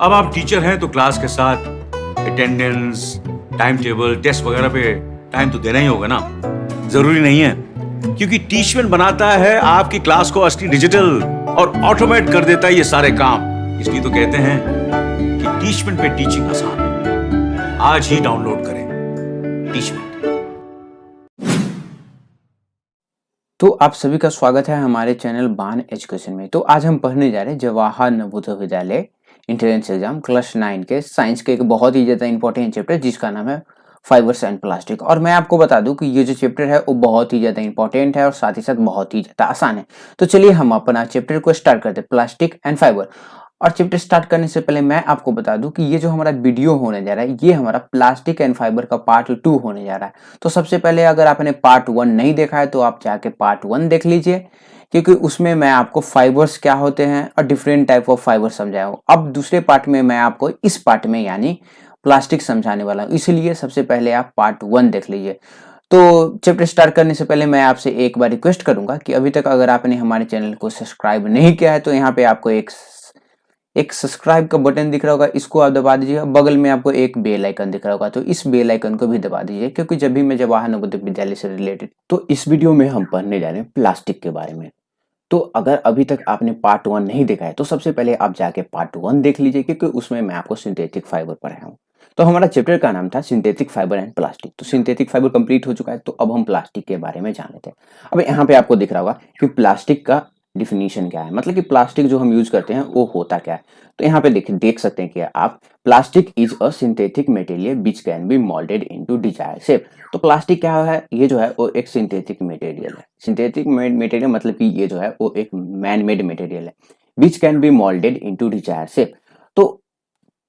अब आप टीचर हैं तो क्लास के साथ अटेंडेंस, टाइम टेबल, टेस्ट वगैरह पे टाइम तो देना ही होगा ना। जरूरी नहीं है, क्योंकि टीचमेंट बनाता है आपकी क्लास को असली डिजिटल और ऑटोमेट कर देता है ये सारे काम। इसलिए तो कहते हैं कि टीचमेंट पे टीचिंग आसान है। आज ही डाउनलोड करें टीचमेंट। तो आप सभी का स्वागत है हमारे चैनल बान एजुकेशन में। तो आज हम पढ़ने जा रहे हैं Jawahar Navodaya Vidyalaya entrance exam class 9 के साइंस के एक बहुत ही ज़्यादा इंपॉर्टेंट चैप्टर जिसका नाम है फाइबर्स एंड प्लास्टिक। और मैं आपको बता दूं कि ये जो चैप्टर है वो बहुत ही ज़्यादा इंपॉर्टेंट है और साथ ही साथ बहुत ही ज़्यादा आसान है। तो चलिए हम अपना चैप्टर को स्टार्ट करते हैं, प्लास्टिक एंड फाइबर। और चैप्टर स्टार्ट करने से पहले मैं आपको बता दूं कि ये जो हमारा वीडियो होने जा रहा है ये हमारा प्लास्टिक एंड फाइबर का पार्ट 2 होने जा रहा है। तो सबसे पहले अगर आपने पार्ट 1 नहीं देखा है तो आप जाके पार्ट 1 देख लीजिए, क्योंकि उसमें मैं आपको फाइबर्स क्या होते हैं और डिफरेंट टाइप ऑफ फाइबर समझाया हूँ। अब दूसरे पार्ट में मैं आपको इस पार्ट में यानी प्लास्टिक समझाने वाला हूँ, इसलिए सबसे पहले आप पार्ट 1 देख लीजिए। तो चैप्टर स्टार्ट करने से पहले मैं आपसे एक बार रिक्वेस्ट करूंगा कि अभी तक अगर आपने हमारे चैनल को सब्सक्राइब नहीं किया है तो यहाँ पे आपको एक सब्सक्राइब का बटन दिख रहा होगा, इसको आप दबा दीजिएगा। बगल में आपको एक बेल आइकन दिख रहा होगा, तो इस बेल आइकन को भी दबा दीजिए, क्योंकि जब भी मैं जवाहर नवोदय विद्यालय से रिलेटेड तो इस वीडियो में हम पढ़ने जा रहे हैं प्लास्टिक के बारे में। तो अगर अभी तक आपने पार्ट 1 नहीं देखा है तो सबसे पहले आप जाके पार्ट 1 देख लीजिए, क्योंकि उसमें मैं आपको सिंथेटिक फाइबर पढ़ाया हूँ। तो हमारा चैप्टर का नाम था सिंथेटिक फाइबर एंड प्लास्टिक। तो सिंथेटिक फाइबर कंप्लीट हो चुका है, तो अब हम प्लास्टिक के बारे में जान लेते हैं। अब यहाँ पे आपको दिख रहा होगा कि प्लास्टिक का डिफिनीशन क्या है, मतलब कि प्लास्टिक जो हम यूज करते हैं वो होता क्या है। तो यहाँ पे देख सकते हैं कि आप plastic is a synthetic material which can be moulded into desired shape. तो प्लास्टिक क्या है, ये जो है वो एक सिंथेटिक मटेरियल है। सिंथेटिक मटेरियल मतलब कि ये जो है वो एक मैन मेड मटेरियल है which can be moulded into desired shape. तो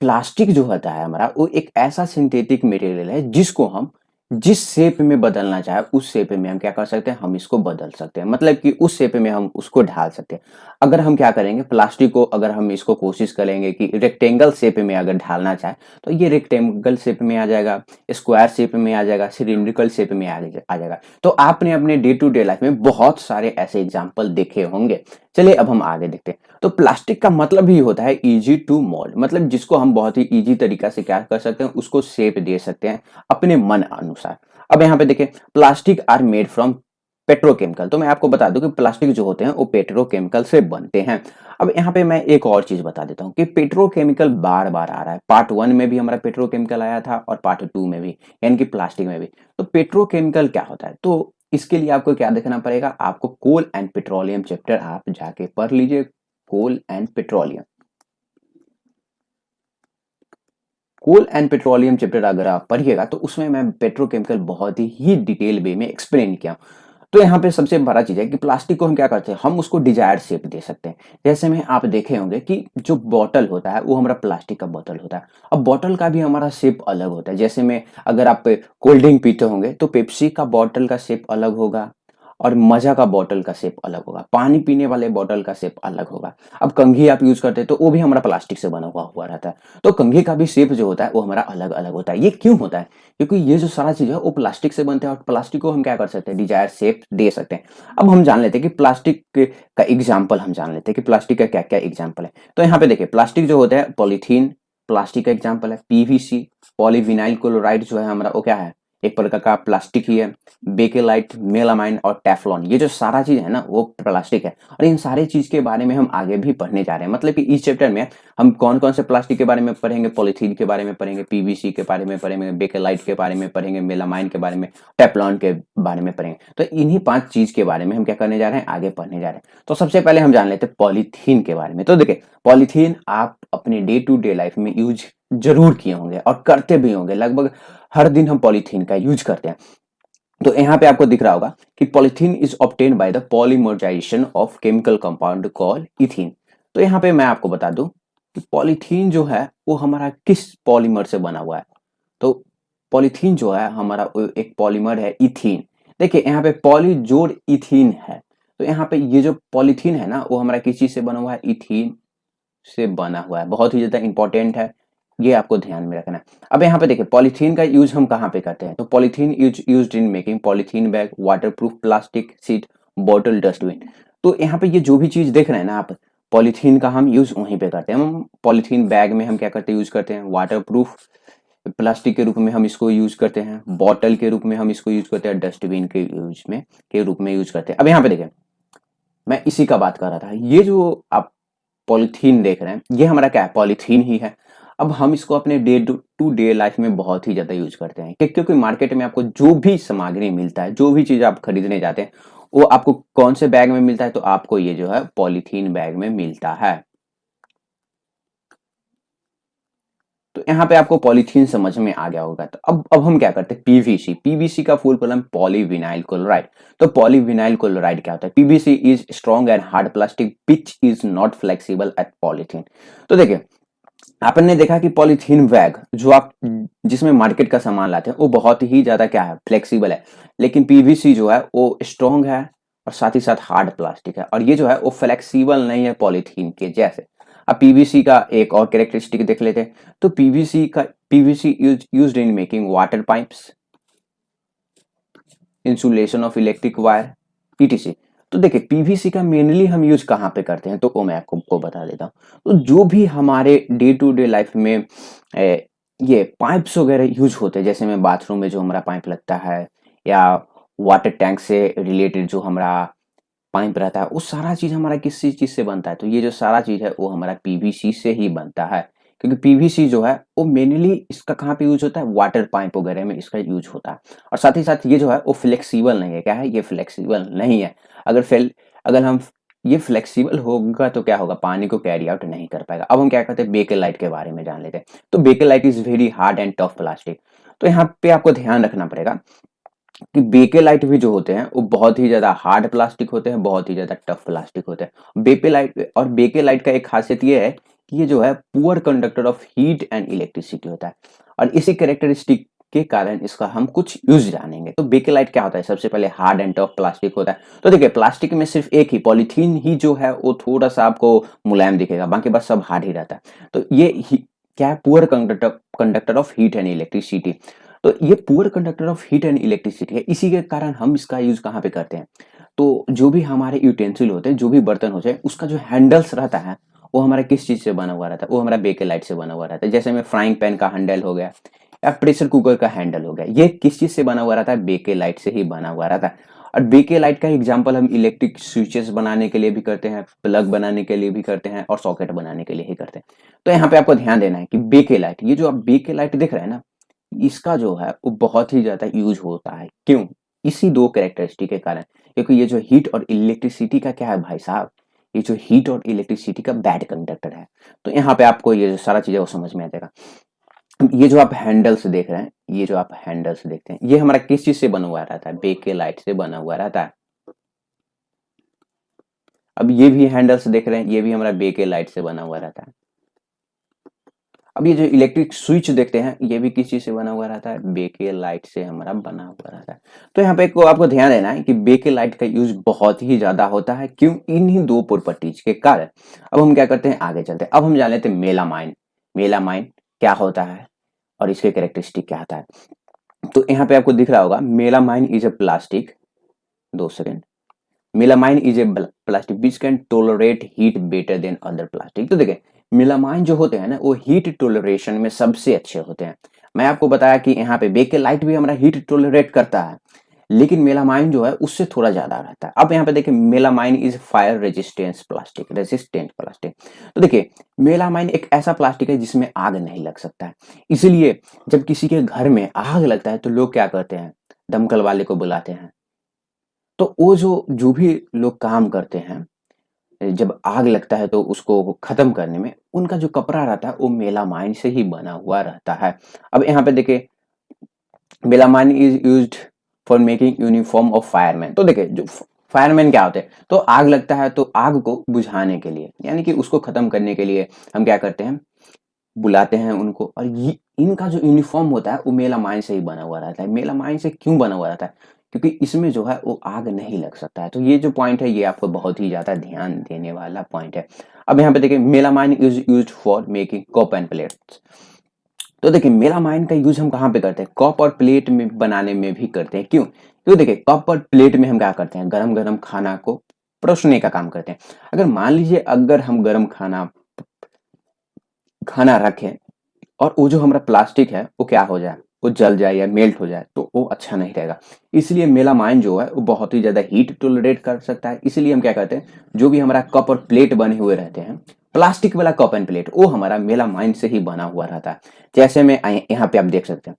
प्लास्टिक जो होता है हमारा वो एक ऐसा सिंथेटिक मटेरियल है जिसको हम जिस शेप में बदलना चाहे उस शेप में हम क्या कर सकते हैं, हम इसको बदल सकते हैं। मतलब कि उस शेप में हम उसको ढाल सकते हैं। अगर हम क्या करेंगे, प्लास्टिक को अगर हम इसको कोशिश करेंगे कि रेक्टेंगल शेप में अगर ढालना चाहे तो ये रेक्टेंगल शेप में आ जाएगा, स्क्वायर शेप में आ जाएगा, सिलिंड्रिकल शेप में आ जाएगा। तो आपने अपने डे टू डे लाइफ में बहुत सारे ऐसे एग्जाम्पल देखे होंगे। चलिए अब हम आगे देखते हैं। तो प्लास्टिक का मतलब ही होता है इजी टू मोल्ड, मतलब जिसको हम बहुत ही इजी तरीका से क्या कर सकते हैं, उसको शेप दे सकते हैं अपने मन अनुसार। अब यहाँ पे देखिए, plastic are made from petrochemical. तो मैं आपको बता दूं कि प्लास्टिक जो होते हैं वो पेट्रोकेमिकल से बनते हैं। अब यहाँ पे मैं एक और चीज बता देता हूँ कि पेट्रोकेमिकल बार बार आ रहा है। पार्ट 1 में भी हमारा पेट्रोकेमिकल आया था और पार्ट 2 में भी, यानी कि प्लास्टिक में भी। तो पेट्रोकेमिकल क्या होता है, तो इसके लिए आपको क्या देखना पड़ेगा, आपको कोल एंड पेट्रोलियम चैप्टर आप जाके पढ़ लीजिए। Coal and petroleum, coal and petroleum chapter अगर आप पढ़िएगा तो उसमें मैं पेट्रोकेमिकल बहुत ही डिटेल वे में एक्सप्लेन किया। तो यहाँ पे सबसे बड़ा चीज है कि प्लास्टिक को हम क्या करते हैं, हम उसको डिजायर्ड शेप दे सकते हैं। जैसे में आप देखे होंगे कि जो बॉटल होता है वो हमारा प्लास्टिक का बॉटल होता है। अब बॉटल का भी हमारा शेप अलग होता है। जैसे में अगर आप कोल्ड ड्रिंक पीते होंगे तो पेप्सी का बॉटल का शेप अलग होगा और मजा का बॉटल का शेप अलग होगा, पानी पीने वाले बॉटल का शेप अलग होगा। अब कंघी आप यूज करते हैं तो वो भी हमारा प्लास्टिक से बना हुआ रहता है। तो कंघी का भी शेप जो होता है वो हमारा अलग अलग होता है। ये क्यों होता है, क्योंकि ये जो सारा चीज है वो प्लास्टिक से बनते हैं और प्लास्टिक को हम क्या कर सकते हैं, डिजायर शेप दे सकते हैं। अब हम जान लेते हैं कि प्लास्टिक का एग्जाम्पल हम जान लेते हैं कि प्लास्टिक का क्या क्या एग्जाम्पल है। तो यहाँ पे देखिए, प्लास्टिक जो होता है पॉलीथीन प्लास्टिक का एग्जाम्पल है। पीवीसी पॉलीविनाइल क्लोराइड जो है हमारा वो क्या है, एक प्रकार का प्लास्टिक ही है। बेकेलाइट, मेलामाइन और टेफ्लॉन, ये जो सारा चीज है ना वो प्लास्टिक है। और इन सारे चीज के बारे में हम आगे भी पढ़ने जा रहे हैं। मतलब कि इस चैप्टर में हम कौन कौन से प्लास्टिक के बारे में पढ़ेंगे, पॉलीथीन के बारे में पढ़ेंगे, पीवीसी के बारे में पढ़ेंगे, बेकेलाइट के बारे में पढ़ेंगे, मेलामाइन के बारे में, टेफ्लॉन के बारे में पढ़ेंगे। तो इन्हीं 5 चीज के बारे में हम क्या करने जा रहे हैं, आगे पढ़ने जा रहे हैं। तो सबसे पहले हम जान लेते हैं पॉलीथीन के बारे में। तो देखिए, पॉलीथीन आप अपने डे टू डे लाइफ में यूज जरूर किए होंगे और करते भी होंगे। लगभग हर दिन हम पॉलीथीन का यूज करते हैं। तो यहाँ पे आपको दिख रहा होगा कि polythene is obtain by the polymerisation of chemical compound called ethene. तो यहाँ पे मैं आपको बता दूं कि पॉलीथीन जो है वो हमारा किस पॉलीमर से बना हुआ है। तो पॉलीथीन जो है हमारा वो एक पॉलीमर है इथीन। देखिए यहाँ पे पॉली जोड़ इथीन है। तो यहाँ पे ये जो पॉलीथीन है ना वो हमारा किस चीज से बना हुआ है, इथीन से बना हुआ है। बहुत ही ज्यादा इंपॉर्टेंट है, ये आपको ध्यान में रखना है। अब यहाँ पे देखिए, पॉलीथीन का यूज हम कहाँ पे करते हैं। तो polythene used in making polythene bag, waterproof plastic sheet, bottle, dustbin. तो यहाँ पे ये जो भी चीज देख रहे हैं ना आप, पॉलीथीन का हम यूज वहीं पे करते हैं। हम पॉलीथीन बैग में हम क्या करते हैं, यूज करते हैं वाटर प्रूफ प्लास्टिक के रूप में हम इसको यूज करते हैं, बॉटल के रूप में हम इसको यूज करते हैं, डस्टबिन के रूप में यूज करते हैं। अब यहाँ पे देखें, मैं इसी का बात कर रहा था। ये जो आप पॉलीथीन देख रहे हैं, ये हमारा क्या है, पॉलीथीन ही है। अब हम इसको अपने डे टू डे लाइफ में बहुत ही ज्यादा यूज करते हैं, क्योंकि मार्केट में आपको जो भी सामग्री मिलता है, जो भी चीज आप खरीदने जाते हैं, वो आपको कौन से बैग में मिलता है, तो आपको ये जो है पॉलीथीन बैग में मिलता है। तो यहाँ पे आपको पॉलीथीन समझ में आ गया होगा। तो अब हम क्या करते हैं, पीवीसी। पीवीसी का फुल फॉर्म पॉलीविनाइल क्लोराइड। तो पॉलीविनाइल क्लोराइड क्या होता है, PVC is strong and hard plastic which is not flexible at polythene. तो देखिए, आपने देखा कि पॉलीथीन बैग जो आप जिसमें मार्केट का सामान लाते हैं, वो बहुत ही ज्यादा क्या है, फ्लेक्सिबल है। लेकिन पीवीसी जो है वो स्ट्रॉन्ग है और साथ ही साथ हार्ड प्लास्टिक है, और ये जो है वो फ्लेक्सिबल नहीं है पॉलीथीन के जैसे। अब पीवीसी का एक और कैरेक्टरिस्टिक देख लेते हैं। तो PVC used in making water pipes, insulation of electric wire, ETC. तो देखिए, पीवीसी का मेनली हम यूज कहाँ पे करते हैं, तो वो मैं आपको बता देता हूँ। तो जो भी हमारे डे टू डे लाइफ में ये पाइप्स वगैरह यूज होते हैं, जैसे में बाथरूम में जो हमारा पाइप लगता है, या वाटर टैंक से रिलेटेड जो हमारा पाइप रहता है, वो सारा चीज हमारा किस चीज से बनता है, तो ये जो सारा चीज है वो हमारा पीवीसी से ही बनता है। क्योंकि पीवीसी जो है वो मेनली इसका कहाँ पे यूज होता है, वाटर पाइप वगैरह में इसका यूज होता है। और साथ ही साथ ये जो है वो फ्लेक्सिबल नहीं है। क्या है, ये फ्लेक्सिबल नहीं है। अगर हम ये फ्लेक्सिबल होगा तो क्या होगा, पानी को कैरी आउट नहीं कर पाएगा। अब हम क्या करते हैं, बेकेलाइट के बारे में जान लेते हैं। तो bakelite is very hard and tough plastic. तो यहाँ पे आपको ध्यान रखना पड़ेगा कि बेकेलाइट भी जो होते हैं वो बहुत ही ज्यादा हार्ड प्लास्टिक होते हैं, बहुत ही ज्यादा टफ प्लास्टिक होते हैं। बेकेलाइट का एक खासियत ये है कि ये जो है poor conductor of heat and electricity होता है, और इसी कैरेक्टरिस्टिक के कारण इसका हम कुछ यूज जानेंगे। तो बेकेलाइट क्या होता है, सबसे पहले हार्ड एंड टफ प्लास्टिक होता है। तो देखिए, प्लास्टिक में सिर्फ एक ही पॉलीथीन ही जो है वो थोड़ा सा आपको मुलायम दिखेगा, बाकी बस सब हार्ड ही रहता है। तो क्या है, poor conductor of heat and electricity. तो ये poor conductor of heat and electricity है, इसी के कारण हम इसका यूज कहाँ पे करते हैं, तो जो भी हमारे यूटेंसिल होते हैं, जो भी बर्तन होते हैं, उसका जो हैंडल्स रहता है वो हमारा किस चीज से बना हुआ रहता है, वो हमारा बेकेलाइट से बना हुआ रहता है। जैसे में फ्राइंग पैन का हैंडल हो गया, या प्रेशर कुकर का हैंडल हो गया, ये किस चीज से बना हुआ रहता है, बेकेलाइट से ही बना हुआ रहता है। और बेकेलाइट का एग्जाम्पल हम इलेक्ट्रिक स्विचेस बनाने के लिए भी करते हैं, प्लग बनाने के लिए भी करते हैं, और सॉकेट बनाने के लिए ही करते हैं। तो यहाँ पे आपको ध्यान देना है कि बेकेलाइट, ये जो आप बेकेलाइट देख रहे हैं ना, इसका जो है वो बहुत ही ज्यादा यूज होता है। क्यों, इसी दो कैरेक्टरिस्टिक के कारण। क्योंकि ये जो हीट और इलेक्ट्रिसिटी का क्या है भाई साहब, ये जो हीट और इलेक्ट्रिसिटी का बैड कंडक्टर है। तो यहाँ पे आपको ये जो सारा चीज है वो समझ में आ जाएगा। ये जो आप हैंडल्स देख रहे हैं, ये जो आप हैंडल्स देखते हैं, ये हमारा किस चीज से बना हुआ रहता है, बेकेलाइट से बना हुआ रहता है। अब ये भी हैंडल्स देख रहे हैं, ये भी हमारा बेकेलाइट से बना हुआ रहता है। अब ये जो इलेक्ट्रिक स्विच देखते हैं, ये भी किस चीज से बना हुआ रहता है, बेकेलाइट से हमारा बना हुआ रहता है। तो यहाँ पे आपको ध्यान देना है कि बेकेलाइट का यूज बहुत ही ज्यादा होता है। क्यों, इन्हीं दो प्रॉपर्टीज के कारण। अब हम क्या करते हैं, आगे चलते हैं। अब हम जान लेते हैं मेलामाइन। मेलामाइन क्या होता है और इसके कैरेक्टरिस्टिक क्या होता है। तो यहाँ पे आपको दिख रहा होगा, melamine is a plastic, 2 second. Melamine is a plastic which can tolerate heat better than other plastic. तो देखिए, मेलामाइन जो होते हैं ना, वो हीट टोलरेशन में सबसे अच्छे होते हैं। मैं आपको बताया कि यहाँ पे बेकेलाइट भी हमारा हीट टोलरेट करता है, लेकिन मेलामाइन जो है उससे थोड़ा ज्यादा रहता है। अब यहाँ पे देखिए, melamine is fire resistant plastic. तो देखिए, मेलामाइन एक ऐसा प्लास्टिक है जिसमें आग नहीं लग सकता है। इसलिए जब किसी के घर में आग लगता है तो लोग क्या करते हैं, दमकल वाले को बुलाते हैं। तो वो जो भी लोग काम करते हैं, जब आग लगता है तो उसको खत्म करने में उनका जो कपड़ा रहता है वो मेलामाइन से ही बना हुआ रहता है। अब यहाँ पे देखिए, melamine is used for making uniform of fireman. तो देखिए, जो फायरमैन क्या होते हैं, तो आग लगता है तो आग को बुझाने के लिए, यानी कि उसको खत्म करने के लिए हम क्या करते हैं, बुलाते हैं उनको। और इनका जो यूनिफॉर्म होता है वो मेलामाइन से ही बना हुआ रहता है। मेलामाइन से क्यों बना हुआ रहता है, क्योंकि इसमें जो है वो आग नहीं लग सकता है। तो ये जो पॉइंट है ये आपको बहुत ही ज्यादा ध्यान देने वाला पॉइंट है। अब यहाँ पे देखिए, melamine is used for making cup and plates. तो देखिए, मेलामाइन का यूज हम कहाँ पे करते हैं, कप और प्लेट में बनाने में भी करते हैं। क्यों, देखिए, कप और प्लेट में हम क्या करते हैं, गरम गरम खाना को परोसने का काम करते हैं। अगर मान लीजिए अगर हम गर्म खाना खाना रखें और वो जो हमारा प्लास्टिक है वो क्या हो जाए, वो जल जाए या मेल्ट हो जाए तो वो अच्छा नहीं रहेगा। इसलिए मेलामाइन जो है वो बहुत ही ज़्यादा हीट टॉलरेट कर सकता है। इसीलिए हम क्या करते हैं, जो भी हमारा कप और प्लेट बने हुए रहते हैं, प्लास्टिक वाला कप एंड प्लेट वो हमारा मेलामाइन से ही बना हुआ रहता है। जैसे में यहाँ पे आप देख सकते हैं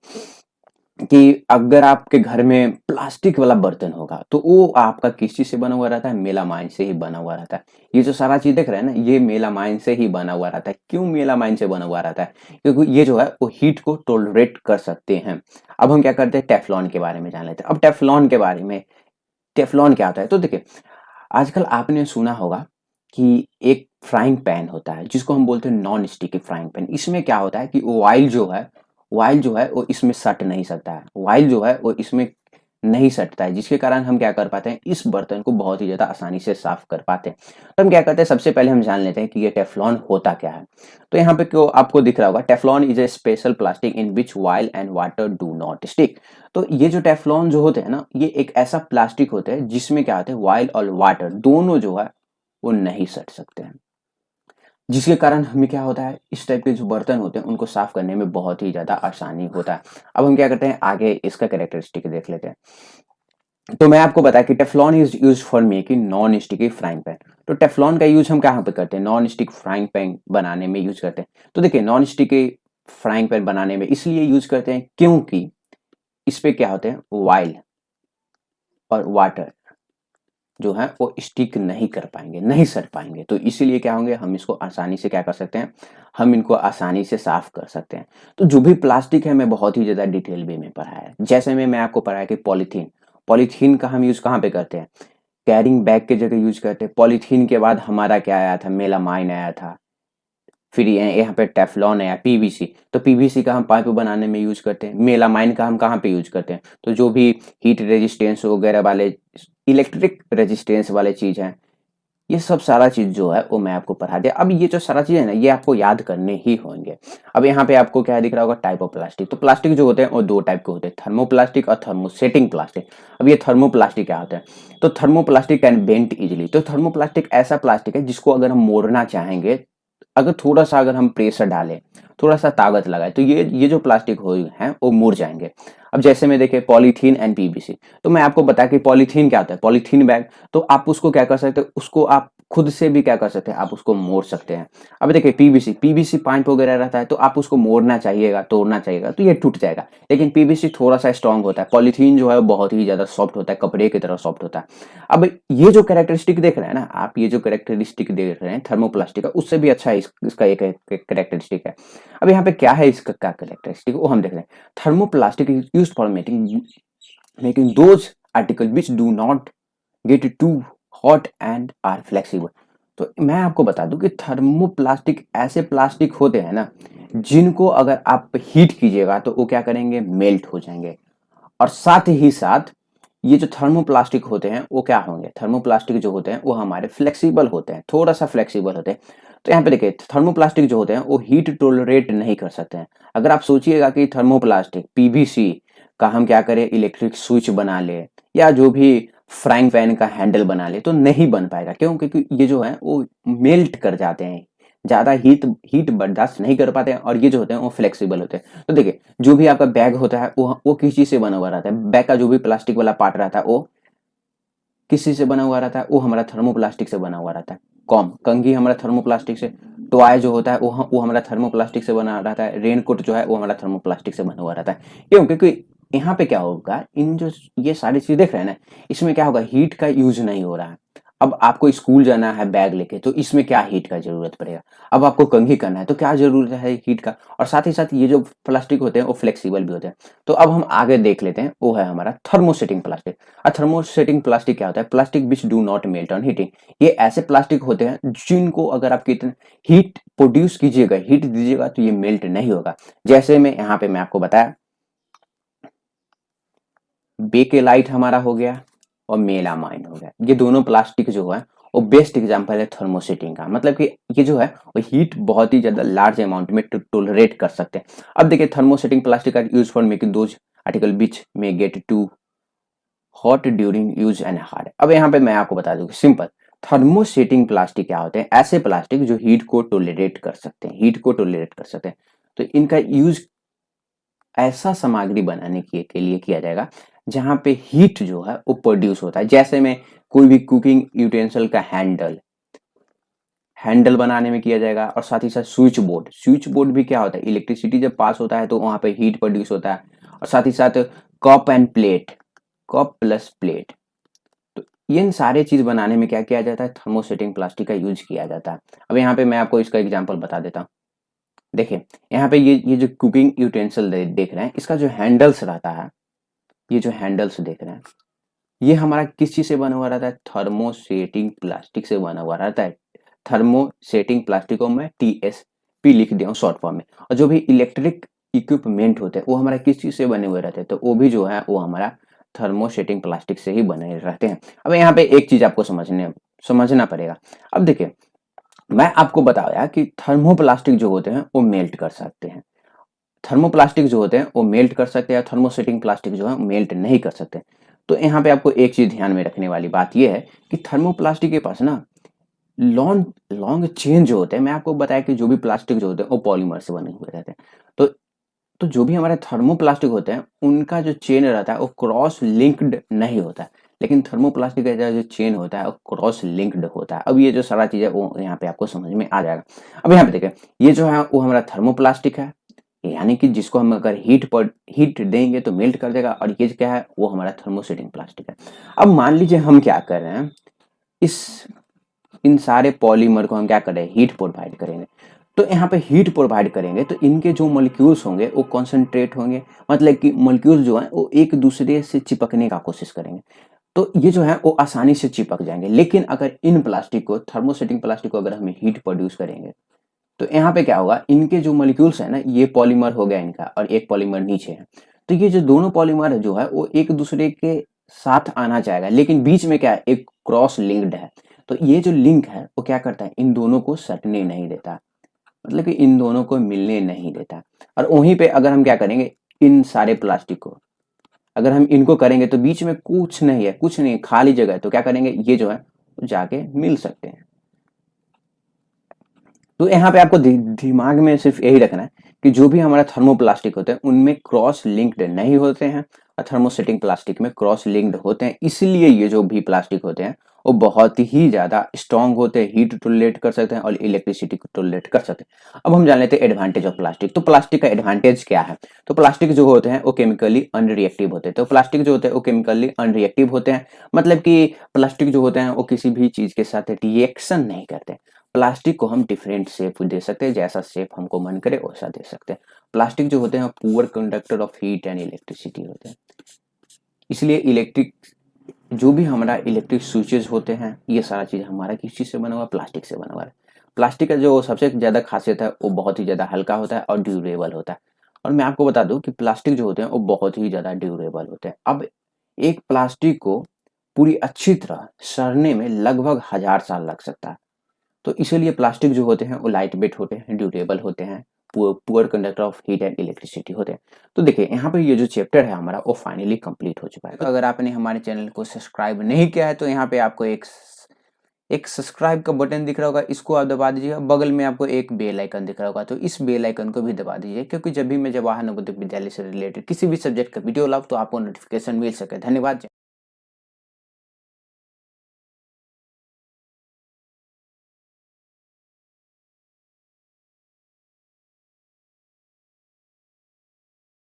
कि अगर आपके घर में प्लास्टिक वाला बर्तन होगा तो वो आपका किस चीज़ से बना हुआ रहता है, मेलामाइन से ही बना हुआ रहता है। ये जो सारा चीज़ देख रहे हैं ना, ये मेलामाइन से ही बना हुआ रहता है। क्यों मेलामाइन से बना हुआ रहता है? क्योंकि ये जो है वो हीट को टॉलरेट कर सकते हैं। अब हम क्या करते हैं, टेफ्लॉन के बारे में जान लेते हैं। अब टेफ्लॉन के बारे में, टेफ्लॉन क्या होता है? तो देखिए, आजकल आपने सुना होगा कि एक फ्राइंग पैन होता है जिसको हम बोलते हैं नॉन स्टिकी फ्राइंग पैन। इसमें क्या होता है कि ऑयल जो है वो इसमें सट नहीं सकता है। ऑयल जो है वो इसमें नहीं सटता है, जिसके कारण हम क्या कर पाते हैं, इस बर्तन को बहुत ही ज़्यादा आसानी से साफ कर पाते हैं। तो हम क्या करते हैं, सबसे पहले हम जान लेते हैं कि ये टेफ्लॉन होता क्या है। तो यहाँ पे क्यों आपको दिख रहा होगा, Teflon is a special plastic in which oil and water do not stick. तो ये जो टेफ्लॉन जो होते हैं ना, ये एक ऐसा प्लास्टिक होता है जिसमें क्या होता है, ऑयल और वाटर दोनों जो है वो नहीं सट सकते हैं, जिसके कारण हमें क्या होता है, इस टाइप के जो बर्तन होते हैं उनको साफ करने में बहुत ही ज़्यादा आसानी होता है। अब हम क्या करते हैं, आगे इसका कैरेक्टरिस्टिक देख लेते हैं। तो मैं आपको बताया कि Teflon is use for making non sticky frying pan. तो टेफ्लॉन का यूज हम कहाँ पे करते हैं, नॉन स्टिक फ्राइंग पैन बनाने में यूज करते हैं। तो देखिए, नॉन स्टिकी फ्राइंग पैन बनाने में इसलिए यूज करते हैं क्योंकि इस पे क्या होते हैं, ऑयल और वाटर जो है वो स्टिक नहीं कर पाएंगे, नहीं सट पाएंगे। तो इसीलिए क्या होंगे, हम इसको आसानी से क्या कर सकते हैं, हम इनको आसानी से साफ कर सकते हैं। तो जो भी प्लास्टिक है, मैं बहुत ही ज़्यादा डिटेल वे में पढ़ाया है। जैसे में मैं आपको पढ़ाया कि पॉलीथीन, पॉलीथीन का हम यूज़ कहाँ पे करते हैं, कैरिंग बैग के जगह यूज करते हैं। पॉलीथीन के बाद हमारा क्या आया था, मेलामाइन आया था। फिर यहाँ पे टेफ्लॉन है, पीवीसी। तो पीवीसी का हम पाइप बनाने में यूज करते हैं। मेलामाइन का हम कहाँ पे यूज करते हैं, तो जो भी हीट रेजिस्टेंस वगैरह वाले, इलेक्ट्रिक रेजिस्टेंस वाले चीज हैं, ये सब सारा चीज जो है वो मैं आपको पढ़ा दिया। अब ये जो सारा चीज है ना, ये आपको याद करने ही होंगे। अब यहाँ पे आपको क्या दिख रहा होगा, टाइप ऑफ प्लास्टिक। तो प्लास्टिक जो होते हैं वो दो टाइप के होते हैं, थर्मोप्लास्टिक और थर्मोसेटिंग प्लास्टिक। अब ये थर्मोप्लास्टिक क्या होता है, तो थर्मोप्लास्टिक कैन बेंट इजिली। तो थर्मोप्लास्टिक ऐसा प्लास्टिक है जिसको अगर हम मोड़ना चाहेंगे, अगर थोड़ा सा अगर हम प्रेशर डालें, थोड़ा सा ताकत लगाए, तो ये जो प्लास्टिक हो हैं वो मुड़ जाएंगे। अब जैसे में देखें पॉलीथीन एंड पीवीसी, तो मैं आपको बताया कि पॉलीथीन क्या होता है, पॉलीथीन बैग। तो आप उसको क्या कर सकते हैं, उसको आप खुद से भी क्या कर सकते हैं, आप उसको मोड़ सकते हैं। अब देखिए पीवीसी, पीवीसी पाइप वगैरह रहता है, तो आप उसको मोड़ना चाहिएगा, तोड़ना चाहिएगा तो ये टूट जाएगा। लेकिन पीवीसी थोड़ा सा स्ट्रांग होता है, पॉलीथीन जो है बहुत ही ज्यादा सॉफ्ट होता है, कपड़े की तरह सॉफ्ट होता है। अब ये जो कैरेक्टरिस्टिक देख रहे हैं ना आप, ये जो कैरेक्टरिस्टिक देख रहे हैं थर्मोप्लास्टिक का, उससे भी अच्छा इसका एक कैरेक्टरिस्टिक है। अब यहाँ पे क्या है इसका क्या कैरेक्टरिस्टिक, वो हम देख रहे हैं। Thermoplastic is used for making those article which do not get too hot and are flexible. तो मैं आपको बता दूं कि थर्मोप्लास्टिक ऐसे प्लास्टिक होते हैं ना, जिनको अगर आप हीट कीजिएगा तो वो क्या करेंगे, मेल्ट हो जाएंगे। और साथ ही साथ ये जो थर्मोप्लास्टिक होते हैं वो क्या होंगे, थर्मोप्लास्टिक जो होते हैं वो हमारे फ्लेक्सिबल होते हैं, थोड़ा सा फ्लेक्सिबल होते हैं। तो यहाँ पे देखिए, थर्मोप्लास्टिक जो होते हैं वो हीट टॉलरेट नहीं कर सकते हैं। अगर आप सोचिएगा कि थर्मोप्लास्टिक पीवीसी का हम क्या करें, इलेक्ट्रिक स्विच बना ले या जो भी फ्राइंग पैन का हैंडल बना ले, तो नहीं बन पाएगा। क्यों, क्योंकि ये जो है वो मेल्ट कर जाते हैं, ज्यादा हीट हीट बर्दाश्त नहीं कर पाते हैं। और ये जो होते हैं वो फ्लेक्सिबल होते हैं। तो देखिए, जो भी आपका बैग होता है वो किस चीज से बना हुआ रहता है, बैग का जो भी प्लास्टिक वाला पार्ट रहता है वो किस चीज से बना हुआ रहता है, वो हमारा थर्मोप्लास्टिक से बना हुआ रहता है। कंघी हमारा थर्मोप्लास्टिक से, टॉय जो होता है वो हमारा थर्मोप्लास्टिक से बना रहता है, रेनकोट जो है वो हमारा थर्मोप्लास्टिक से बना हुआ रहता है। क्यों, क्योंकि यहाँ पे क्या होगा, इन जो ये सारी चीज देख रहे हैं ना, इसमें क्या होगा, हीट का यूज नहीं हो रहा है। अब आपको स्कूल जाना है बैग लेके, तो इसमें क्या हीट का जरूरत पड़ेगा। अब आपको कंघी करना है तो क्या जरूरत है हीट का। और साथ ही साथ ये जो प्लास्टिक होते हैं वो फ्लेक्सिबल भी होते हैं। तो अब हम आगे देख लेते हैं, वो है हमारा थर्मोसेटिंग प्लास्टिक। और थर्मोसेटिंग प्लास्टिक क्या होता है, plastic which do not melt on heating. ये ऐसे प्लास्टिक होते हैं जिनको अगर आप कितने हीट प्रोड्यूस कीजिएगा, हीट दीजिएगा, तो ये मेल्ट नहीं होगा। जैसे में यहाँ पे मैं आपको बताया, बेकेलाइट हमारा हो गया और मेलामाइन हो गया। ये दोनों प्लास्टिक जो है वो बेस्ट एग्जांपल है थर्मोसेटिंग का। मतलब कि ये जो है वो हीट बहुत ही ज्यादा लार्ज अमाउंट में टोलरेट कर सकते हैं। अब देखिए, thermosetting plastic are use for making those article which में get too hot during use and hard. अब यहाँ पे मैं आपको बता दूं, सिंपल थर्मोसेटिंग प्लास्टिक क्या होते हैं? ऐसे प्लास्टिक जो हीट को टॉलरेट कर सकते हैं, हीट को टॉलरेट कर सकते हैं। तो इनका यूज ऐसा सामग्री बनाने के लिए किया जाएगा जहां पे हीट जो है वो प्रोड्यूस होता है। जैसे में कोई भी कुकिंग यूटेंसिल का हैंडल बनाने में किया जाएगा, और साथ ही साथ स्विच बोर्ड भी क्या होता है, इलेक्ट्रिसिटी जब पास होता है तो वहां पे हीट प्रोड्यूस होता है। और साथ ही साथ cup end plate, cup plus plate, तो इन सारे चीज बनाने में क्या किया जाता है, थर्मोसेटिंग प्लास्टिक का यूज किया जाता है। अब यहाँ पे मैं आपको इसका एग्जाम्पल बता देता हूँ। देखिए यहाँ पे ये जो कुकिंग यूटेंसिल देख रहे हैं, इसका जो हैंडल्स रहता है, ये जो हैंडल्स देख रहे हैं, ये हमारा किस चीज से बना हुआ रहता है, थर्मोसेटिंग प्लास्टिक से बना हुआ रहता है। थर्मोसेटिंग प्लास्टिक को मैं TSP लिख दिया हूँ शॉर्ट फॉर्म में। और जो भी इलेक्ट्रिक इक्विपमेंट होते हैं वो हमारा किस चीज से बने हुए रहते हैं, तो वो भी जो है वो हमारा थर्मोसेटिंग प्लास्टिक से ही बने रहते हैं। अब यहाँ पे एक चीज आपको समझना पड़ेगा। अब देखिए मैं आपको बताया कि थर्मोप्लास्टिक जो होते हैं वो मेल्ट कर सकते हैं, थर्मोप्लास्टिक जो होते हैं वो मेल्ट कर सकते हैं, थर्मोसेटिंग प्लास्टिक जो है मेल्ट नहीं कर सकते। तो यहाँ पे आपको एक चीज ध्यान में रखने वाली बात यह है कि थर्मोप्लास्टिक के पास ना लॉन्ग लॉन्ग चेन जो होते हैं, मैं आपको बताया कि जो भी प्लास्टिक जो होते हैं वो पॉलीमर से बने हुए रहते हैं। तो जो भी हमारे थर्मोप्लास्टिक होते हैं उनका जो चेन रहता है वो क्रॉस लिंक्ड नहीं होता है, लेकिन थर्मोप्लास्टिक का जो चेन होता है वो क्रॉस लिंक्ड होता है। अब ये जो सारा चीज है वो यहाँ पे आपको समझ में आ जाएगा। अब यहाँ पे देखिए ये जो है वो हमारा थर्मोप्लास्टिक है, यानी कि जिसको हम अगर हीट देंगे तो मेल्ट कर देगा, और ये क्या है वो हमारा थर्मोसेटिंग प्लास्टिक है। अब मान लीजिए हम क्या कर रहे हैं, इस इन सारे पॉलीमर को हम क्या कर रहे हैं, हीट प्रोवाइड करेंगे। तो यहाँ पे हीट प्रोवाइड करेंगे तो इनके जो मॉलिक्यूल्स होंगे वो कॉन्सेंट्रेट होंगे, मतलब कि मॉलिक्यूल्स जो है वो एक दूसरे से चिपकने का कोशिश करेंगे, तो ये जो है वो आसानी से चिपक जाएंगे। लेकिन अगर इन प्लास्टिक को, थर्मोसेटिंग प्लास्टिक को अगर हम हीट प्रोड्यूस करेंगे तो यहाँ पे क्या होगा, इनके जो मॉलिक्यूल्स है ना, ये पॉलीमर हो गया इनका और एक पॉलीमर नीचे है, तो ये जो दोनों पॉलीमर जो है वो एक दूसरे के साथ आना चाहेगा, लेकिन बीच में क्या है, एक क्रॉस लिंक्ड है। तो ये जो लिंक है वो क्या करता है, इन दोनों को सटने नहीं देता, मतलब कि इन दोनों को मिलने नहीं देता। और वहीं पे अगर हम क्या करेंगे, इन सारे प्लास्टिक को अगर हम इनको करेंगे तो बीच में कुछ नहीं है, कुछ नहीं, खाली जगह है, तो क्या करेंगे, ये जो है जाके मिल सकते हैं। तो यहाँ पे आपको दिमाग में सिर्फ यही रखना है कि जो भी हमारा थर्मोप्लास्टिक होते हैं उनमें क्रॉस लिंक्ड नहीं होते हैं, और थर्मोसेटिंग प्लास्टिक में क्रॉस लिंक्ड होते हैं। इसलिए ये जो भी प्लास्टिक होते हैं वो बहुत ही ज्यादा स्ट्रांग होते हैं, हीट टॉलरेट कर सकते हैं और इलेक्ट्रिसिटी को टॉलरेट कर सकते हैं। अब हम जान लेते हैं एडवांटेज ऑफ प्लास्टिक। तो प्लास्टिक का एडवांटेज क्या है, तो प्लास्टिक जो होते हैं वो केमिकली अनरिएक्टिव होते हैं। तो प्लास्टिक जो होते हैं वो केमिकली अनरिएक्टिव होते हैं, मतलब कि प्लास्टिक जो होते हैं वो किसी भी चीज के साथ रिएक्शन नहीं करते। प्लास्टिक को हम डिफरेंट शेप दे सकते हैं, जैसा शेप हमको मन करे वैसा दे सकते हैं। प्लास्टिक जो होते हैं poor conductor of heat and electricity होते हैं, इसलिए जो भी हमारा इलेक्ट्रिक स्विचेस होते हैं ये सारा चीज हमारा किस चीज से बना हुआ है, प्लास्टिक से बना हुआ है। प्लास्टिक का जो सबसे ज्यादा खासियत है वो बहुत ही ज्यादा हल्का होता है और ड्यूरेबल होता है। और मैं आपको बता दूं कि प्लास्टिक जो होते हैं वो बहुत ही ज्यादा ड्यूरेबल होते हैं। अब एक प्लास्टिक को पूरी अच्छी तरह सड़ने में लगभग 1000 साल लग सकता है। तो इसीलिए प्लास्टिक जो होते हैं वो लाइट वेट होते हैं, ड्यूरेबल होते हैं, poor conductor of heat and electricity होते हैं। तो देखिए यहाँ पे ये जो चैप्टर है हमारा वो फाइनली कंप्लीट हो चुका है। तो अगर आपने हमारे चैनल को सब्सक्राइब नहीं किया है तो यहाँ पे आपको एक सब्सक्राइब का बटन दिख रहा होगा, इसको आप दबा दीजिएगा। बगल में आपको एक बेल आइकन दिख रहा होगा, तो इस बेल आइकन को भी दबा दीजिए, क्योंकि जब भी मैं जवाहर नवोदय विद्यालय से रिलेटेड किसी भी सब्जेक्ट का वीडियो लाऊं तो आपको नोटिफिकेशन मिल सके। धन्यवाद।